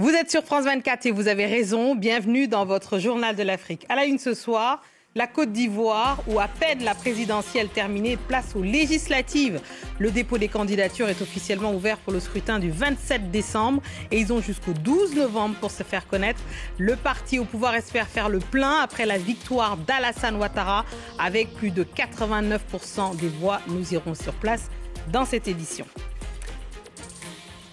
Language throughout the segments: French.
Vous êtes sur France 24 et vous avez raison. Bienvenue dans votre journal de l'Afrique. À la une ce soir, la Côte d'Ivoire, où à peine la présidentielle terminée, place aux législatives. Le dépôt des candidatures est officiellement ouvert pour le scrutin du 27 décembre et ils ont jusqu'au 12 novembre pour se faire connaître. Le parti au pouvoir espère faire le plein après la victoire d'Alassane Ouattara avec plus de 89% des voix. Nous irons sur place dans cette édition.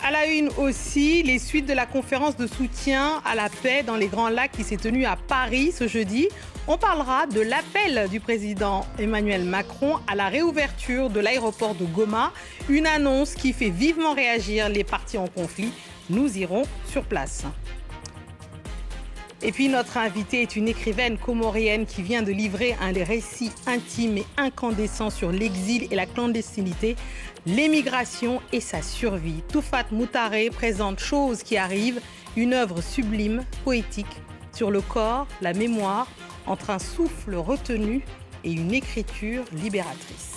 À la une aussi, les suites de la conférence de soutien à la paix dans les Grands Lacs qui s'est tenue à Paris ce jeudi. On parlera de l'appel du président Emmanuel Macron à la réouverture de l'aéroport de Goma, une annonce qui fait vivement réagir les partis en conflit. Nous irons sur place. Et puis notre invitée est une écrivaine comorienne qui vient de livrer un récit intime et incandescent sur l'exil et la clandestinité, l'émigration et sa survie. Toufat Moutaré présente Choses qui arrivent, une œuvre sublime, poétique, sur le corps, la mémoire, entre un souffle retenu et une écriture libératrice.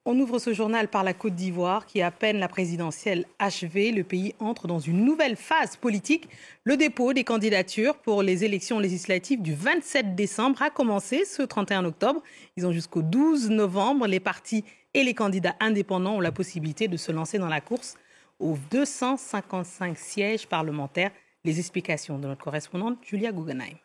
On ouvre ce journal par la Côte d'Ivoire qui, à peine la présidentielle achevée, le pays entre dans une nouvelle phase politique. Le dépôt des candidatures pour les élections législatives du 27 décembre a commencé ce 31 octobre. Ils ont jusqu'au 12 novembre. Les partis et les candidats indépendants ont la possibilité de se lancer dans la course aux 255 sièges parlementaires. Les explications de notre correspondante Julia Guggenheim.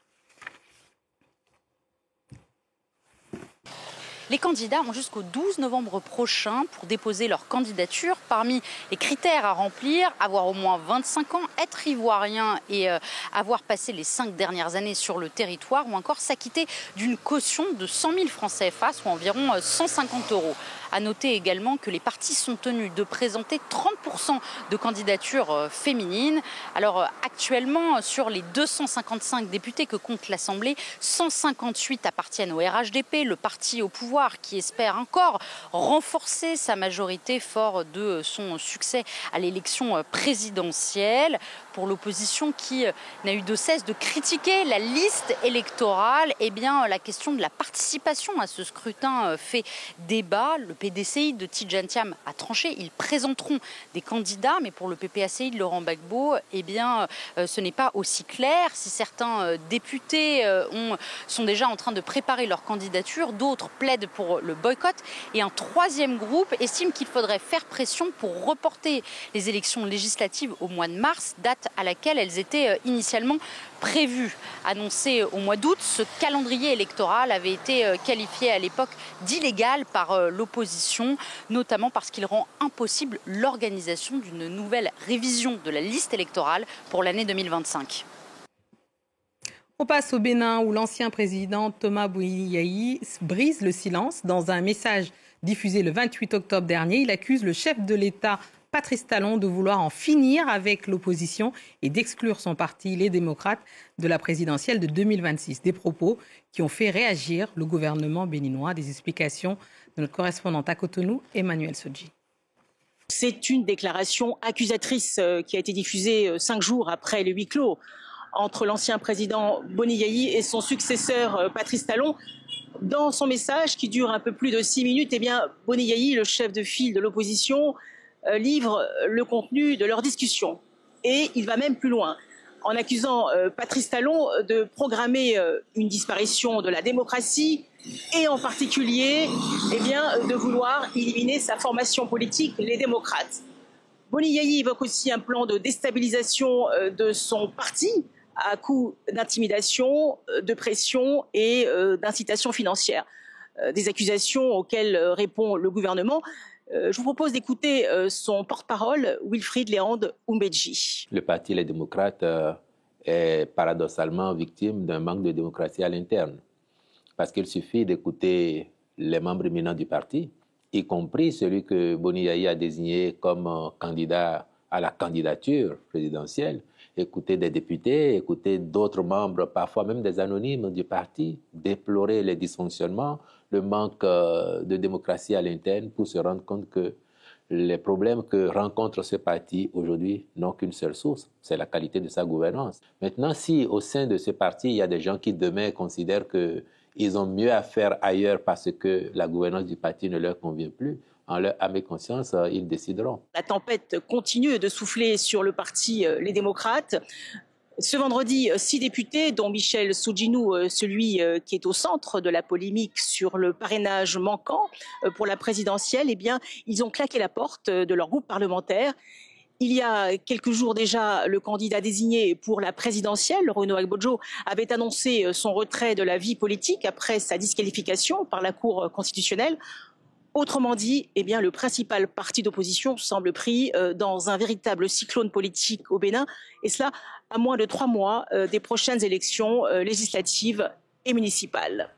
Les candidats ont jusqu'au 12 novembre prochain pour déposer leur candidature. Parmi les critères à remplir, avoir au moins 25 ans, être ivoirien et avoir passé les 5 dernières années sur le territoire ou encore s'acquitter d'une caution de 100 000 francs CFA, soit environ 150 €. À noter également que les partis sont tenus de présenter 30% de candidatures féminines. Alors actuellement, sur les 255 députés que compte l'Assemblée, 158 appartiennent au RHDP, le parti au pouvoir qui espère encore renforcer sa majorité fort de son succès à l'élection présidentielle. Pour l'opposition qui n'a eu de cesse de critiquer la liste électorale, eh bien, la question de la participation à ce scrutin fait débat. Le PDCI de Tidjane Thiam a tranché. Ils présenteront des candidats, mais pour le PPACI de Laurent Gbagbo, eh bien, ce n'est pas aussi clair. Si certains députés sont déjà en train de préparer leur candidature, d'autres plaident pour le boycott. Et un troisième groupe estime qu'il faudrait faire pression pour reporter les élections législatives au mois de mars, date à laquelle elles étaient initialement prévues. Annoncé au mois d'août, ce calendrier électoral avait été qualifié à l'époque d'illégal par l'opposition, notamment parce qu'il rend impossible l'organisation d'une nouvelle révision de la liste électorale pour l'année 2025. On passe au Bénin où l'ancien président Thomas Bouyayi brise le silence. Dans un message diffusé le 28 octobre dernier, il accuse le chef de l'État Patrice Talon de vouloir en finir avec l'opposition et d'exclure son parti, les démocrates, de la présidentielle de 2026. Des propos qui ont fait réagir le gouvernement béninois. Des explications de notre correspondante à Cotonou, Emmanuel Sodji. C'est une déclaration accusatrice qui a été diffusée 5 jours après le huis clos entre l'ancien président Boni Yayi et son successeur Patrice Talon. Dans son message, qui dure un peu plus de 6 minutes, eh bien, Boni Yayi, le chef de file de l'opposition, livre le contenu de leur discussion. Et il va même plus loin, en accusant Patrice Talon de programmer une disparition de la démocratie et en particulier eh bien, de vouloir éliminer sa formation politique, les démocrates. Boni Yayi évoque aussi un plan de déstabilisation de son parti à coup d'intimidation, de pression et d'incitation financière. Des accusations auxquelles répond le gouvernement. Je vous propose d'écouter son porte-parole, Wilfried Léand Oumbeji. Le Parti Les Démocrates est paradoxalement victime d'un manque de démocratie à l'interne. Parce qu'il suffit d'écouter les membres éminents du parti, y compris celui que Boni Yayi a désigné comme candidat à la candidature présidentielle, écouter des députés, écouter d'autres membres, parfois même des anonymes du parti, déplorer les dysfonctionnements, le manque de démocratie à l'interne pour se rendre compte que les problèmes que rencontre ce parti aujourd'hui n'ont qu'une seule source, c'est la qualité de sa gouvernance. Maintenant, si au sein de ce parti, il y a des gens qui demain considèrent qu'ils ont mieux à faire ailleurs parce que la gouvernance du parti ne leur convient plus, en leur âme et conscience, ils décideront. La tempête continue de souffler sur le parti Les Démocrates. Ce vendredi, 6 députés, dont Michel Soudjinou, celui qui est au centre de la polémique sur le parrainage manquant pour la présidentielle, eh bien, ils ont claqué la porte de leur groupe parlementaire. Il y a quelques jours déjà, le candidat désigné pour la présidentielle, Renaud Agbojo, avait annoncé son retrait de la vie politique après sa disqualification par la Cour constitutionnelle. Autrement dit, eh bien, le principal parti d'opposition semble pris dans un véritable cyclone politique au Bénin, et cela à moins de 3 mois des prochaines élections législatives et municipales.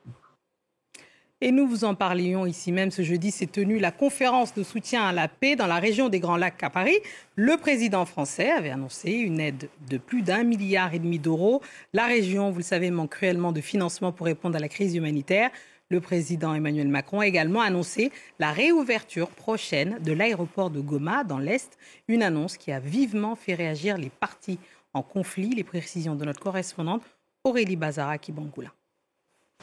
Et nous vous en parlions ici même ce jeudi, s'est tenue la conférence de soutien à la paix dans la région des Grands Lacs à Paris. Le président français avait annoncé une aide de plus d'1,5 milliard d'euros. La région, vous le savez, manque cruellement de financement pour répondre à la crise humanitaire. Le président Emmanuel Macron a également annoncé la réouverture prochaine de l'aéroport de Goma dans l'Est, une annonce qui a vivement fait réagir les partis en conflit. Les précisions de notre correspondante Aurélie Bazara-Kibangoula.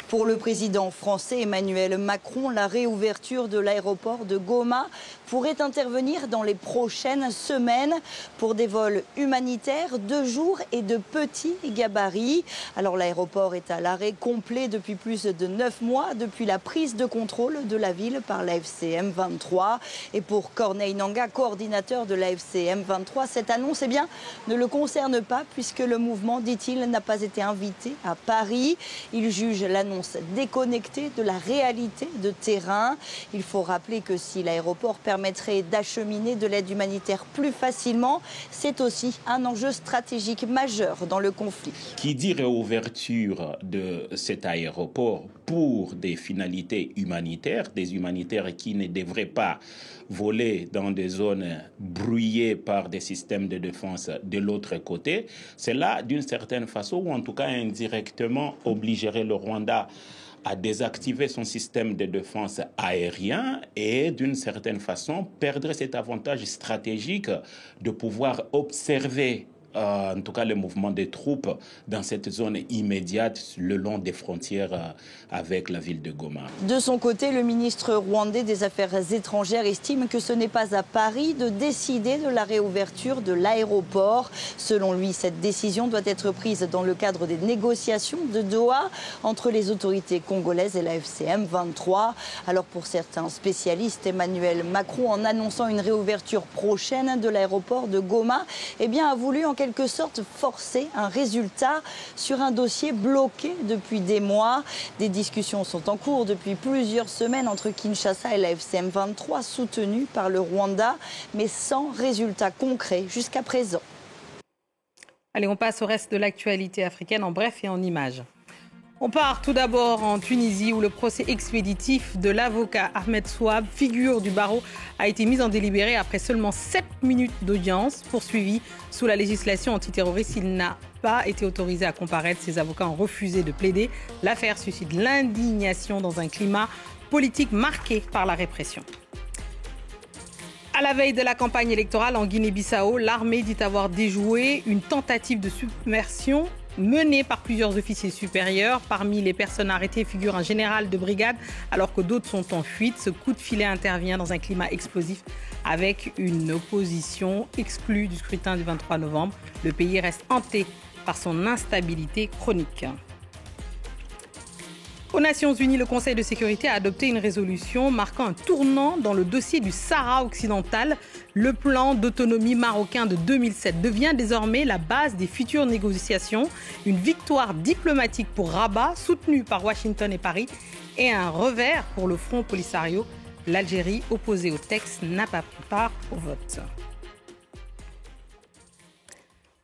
Pour le président français Emmanuel Macron, la réouverture de l'aéroport de Goma pourrait intervenir dans les prochaines semaines pour des vols humanitaires de jour et de petits gabarits. Alors l'aéroport est à l'arrêt complet depuis plus de 9 mois, depuis la prise de contrôle de la ville par la FCM 23. Et pour Corneille Nangaa, coordinateur de la FCM 23, cette annonce ne le concerne pas puisque le mouvement, dit-il, n'a pas été invité à Paris. Il juge l'annonce déconnectée de la réalité de terrain. Il faut rappeler que si l'aéroport permettrait d'acheminer de l'aide humanitaire plus facilement, c'est aussi un enjeu stratégique majeur dans le conflit. Qui dit réouverture de cet aéroport pour des finalités humanitaires, des humanitaires qui ne devraient pas voler dans des zones brouillées par des systèmes de défense de l'autre côté, cela, d'une certaine façon, ou en tout cas indirectement, obligerait le Rwanda à désactiver son système de défense aérien et, d'une certaine façon, perdre cet avantage stratégique de pouvoir observer en tout cas le mouvement des troupes dans cette zone immédiate le long des frontières avec la ville de Goma. De son côté, le ministre rwandais des Affaires étrangères estime que ce n'est pas à Paris de décider de la réouverture de l'aéroport. Selon lui, cette décision doit être prise dans le cadre des négociations de Doha entre les autorités congolaises et la FCM 23. Alors pour certains spécialistes, Emmanuel Macron, en annonçant une réouverture prochaine de l'aéroport de Goma, a voulu en quelque sorte forcer un résultat sur un dossier bloqué depuis des mois. Des discussions sont en cours depuis plusieurs semaines entre Kinshasa et la FCM 23, soutenue par le Rwanda, mais sans résultat concret jusqu'à présent. Allez, on passe au reste de l'actualité africaine en bref et en images. On part tout d'abord en Tunisie où le procès expéditif de l'avocat Ahmed Souab, figure du barreau, a été mis en délibéré après seulement 7 minutes d'audience. Poursuivi sous la législation antiterroriste, il n'a pas été autorisé à comparaître. Ses avocats ont refusé de plaider. L'affaire suscite l'indignation dans un climat politique marqué par la répression. À la veille de la campagne électorale en Guinée-Bissau, l'armée dit avoir déjoué une tentative de submersion menée par plusieurs officiers supérieurs. Parmi les personnes arrêtées figure un général de brigade, alors que d'autres sont en fuite. Ce coup de filet intervient dans un climat explosif avec une opposition exclue du scrutin du 23 novembre. Le pays reste hanté par son instabilité chronique. Aux Nations Unies, le Conseil de sécurité a adopté une résolution marquant un tournant dans le dossier du Sahara occidental. Le plan d'autonomie marocain de 2007 devient désormais la base des futures négociations. Une victoire diplomatique pour Rabat, soutenue par Washington et Paris, et un revers pour le Front Polisario. L'Algérie, opposée au texte, n'a pas pris part au vote.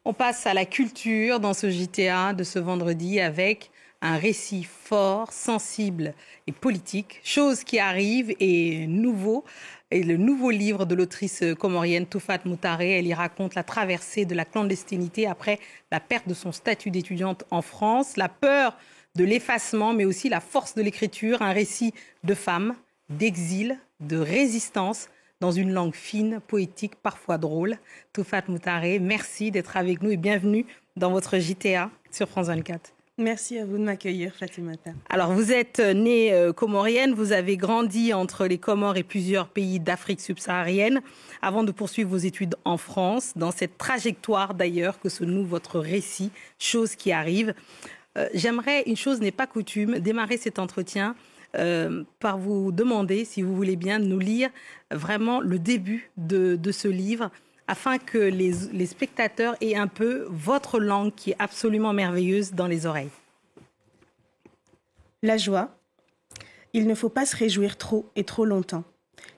On passe à la culture dans ce JTA de ce vendredi avec un récit fort, sensible et politique, chose qui arrive et nouveau. Et le nouveau livre de l'autrice comorienne Toufat Moutaré, elle y raconte la traversée de la clandestinité après la perte de son statut d'étudiante en France, la peur de l'effacement, mais aussi la force de l'écriture, un récit de femmes, d'exil, de résistance, dans une langue fine, poétique, parfois drôle. Toufat Moutaré, merci d'être avec nous et bienvenue dans votre JTA sur France 24. Merci à vous de m'accueillir, Fatimata. Alors, vous êtes née comorienne, vous avez grandi entre les Comores et plusieurs pays d'Afrique subsaharienne avant de poursuivre vos études en France, dans cette trajectoire d'ailleurs que se noue votre récit, chose qui arrive. J'aimerais, une chose n'est pas coutume, démarrer cet entretien par vous demander, si vous voulez bien, de nous lire vraiment le début de ce livre, afin que les spectateurs aient un peu votre langue qui est absolument merveilleuse dans les oreilles. La joie. Il ne faut pas se réjouir trop et trop longtemps.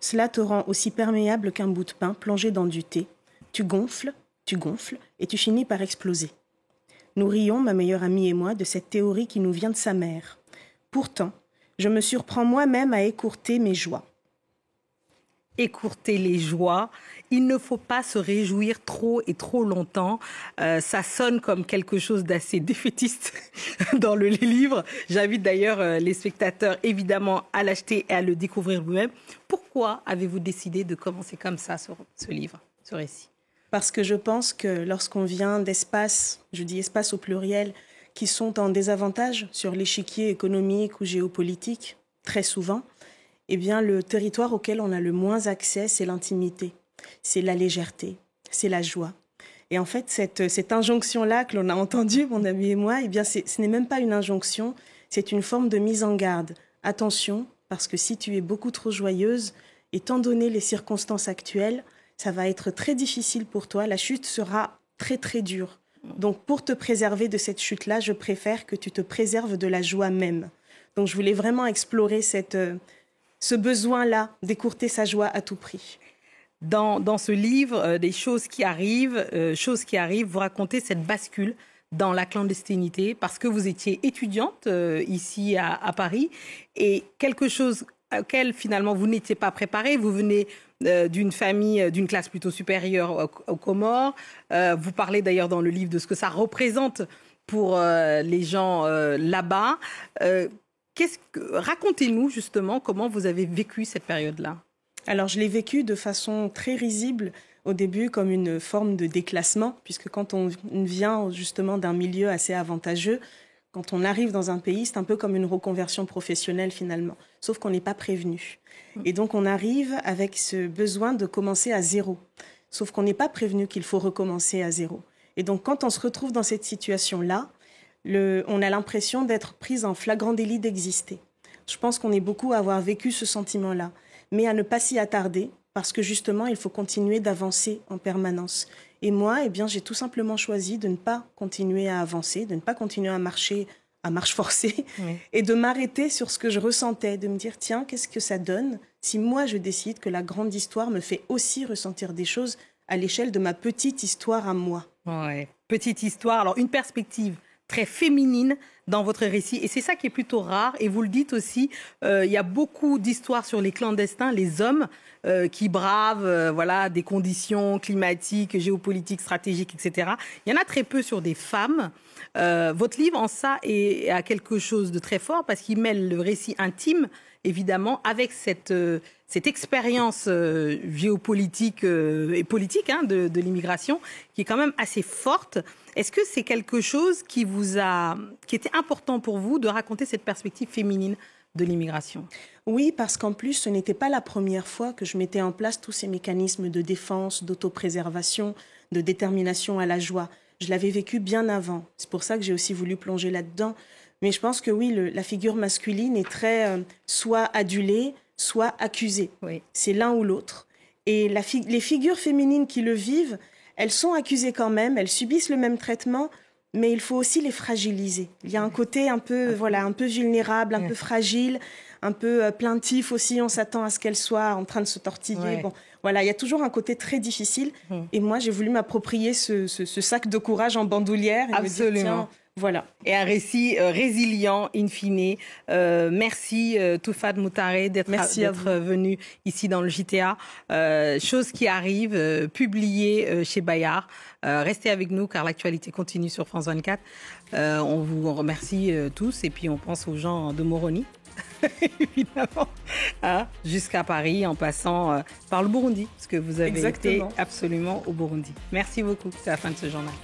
Cela te rend aussi perméable qu'un bout de pain plongé dans du thé. Tu gonfles et tu finis par exploser. Nous rions, ma meilleure amie et moi, de cette théorie qui nous vient de sa mère. Pourtant, je me surprends moi-même à écourter mes joies. Écourter les joies. Il ne faut pas se réjouir trop et trop longtemps. Ça sonne comme quelque chose d'assez défaitiste dans le livre. J'invite d'ailleurs les spectateurs évidemment à l'acheter et à le découvrir vous-même. Pourquoi avez-vous décidé de commencer comme ça ce livre, ce récit ? Parce que je pense que lorsqu'on vient d'espaces, je dis espaces au pluriel, qui sont en désavantage sur l'échiquier économique ou géopolitique, très souvent, eh bien, le territoire auquel on a le moins accès, c'est l'intimité, c'est la légèreté, c'est la joie. Et en fait, cette injonction-là que l'on a entendue, mon ami et moi, eh bien, ce n'est même pas une injonction, c'est une forme de mise en garde. Attention, parce que si tu es beaucoup trop joyeuse, étant donné les circonstances actuelles, ça va être très difficile pour toi, la chute sera très très dure. Donc, pour te préserver de cette chute-là, je préfère que tu te préserves de la joie même. Donc, je voulais vraiment explorer ce besoin-là d'écourter sa joie à tout prix. Dans ce livre, des choses qui arrivent, vous racontez cette bascule dans la clandestinité parce que vous étiez étudiante ici à Paris et quelque chose auquel finalement vous n'étiez pas préparée. Vous venez d'une famille, d'une classe plutôt supérieure aux Comores. Vous parlez d'ailleurs dans le livre de ce que ça représente pour les gens là-bas. Racontez-nous justement comment vous avez vécu cette période-là. Alors, je l'ai vécu de façon très risible au début comme une forme de déclassement, puisque quand on vient justement d'un milieu assez avantageux, quand on arrive dans un pays, c'est un peu comme une reconversion professionnelle finalement, sauf qu'on n'est pas prévenu. Et donc, on arrive avec ce besoin de commencer à zéro, sauf qu'on n'est pas prévenu qu'il faut recommencer à zéro. Et donc, quand on se retrouve dans cette situation-là, on a l'impression d'être prise en flagrant délit d'exister. Je pense qu'on est beaucoup à avoir vécu ce sentiment-là, mais à ne pas s'y attarder, parce que justement, il faut continuer d'avancer en permanence. Et moi, eh bien, j'ai tout simplement choisi de ne pas continuer à avancer, de ne pas continuer à marcher à marche forcée, et de m'arrêter sur ce que je ressentais, de me dire, tiens, qu'est-ce que ça donne si moi, je décide que la grande histoire me fait aussi ressentir des choses à l'échelle de ma petite histoire à moi. Ouais. Petite histoire, alors une perspective très féminine dans votre récit. Et c'est ça qui est plutôt rare. Et vous le dites aussi, il y a beaucoup d'histoires sur les clandestins, les hommes qui bravent des conditions climatiques, géopolitiques, stratégiques, etc. Il y en a très peu sur des femmes. Votre livre, en ça, a quelque chose de très fort parce qu'il mêle le récit intime, évidemment, avec cette expérience géopolitique et politique de l'immigration qui est quand même assez forte. Est-ce que c'est quelque chose qui était important pour vous de raconter cette perspective féminine de l'immigration ? Oui, parce qu'en plus, ce n'était pas la première fois que je mettais en place tous ces mécanismes de défense, d'autopréservation, de détermination à la joie. Je l'avais vécu bien avant. C'est pour ça que j'ai aussi voulu plonger là-dedans. Mais je pense que oui, la figure masculine est très soit adulée, soit accusée. Oui. C'est l'un ou l'autre. Et les figures féminines qui le vivent, elles sont accusées quand même, elles subissent le même traitement, mais il faut aussi les fragiliser. Il y a un côté un peu vulnérable, un peu fragile, un peu plaintif aussi. On s'attend à ce qu'elle soit en train de se tortiller. Ouais. Bon, voilà, il y a toujours un côté très difficile. Et moi, j'ai voulu m'approprier ce sac de courage en bandoulière. Et absolument. Me dire, tiens, voilà. Et un récit résilient, in fine. Merci Toufad Moutaré d'être venu ici dans le JTA. Chose qui arrive, publiée chez Bayard. Restez avec nous car l'actualité continue sur France 24. On vous remercie tous et puis on pense aux gens de Moroni. Évidemment, jusqu'à Paris en passant par le Burundi, parce que vous avez été absolument au Burundi. Merci beaucoup, c'est la fin de ce journal.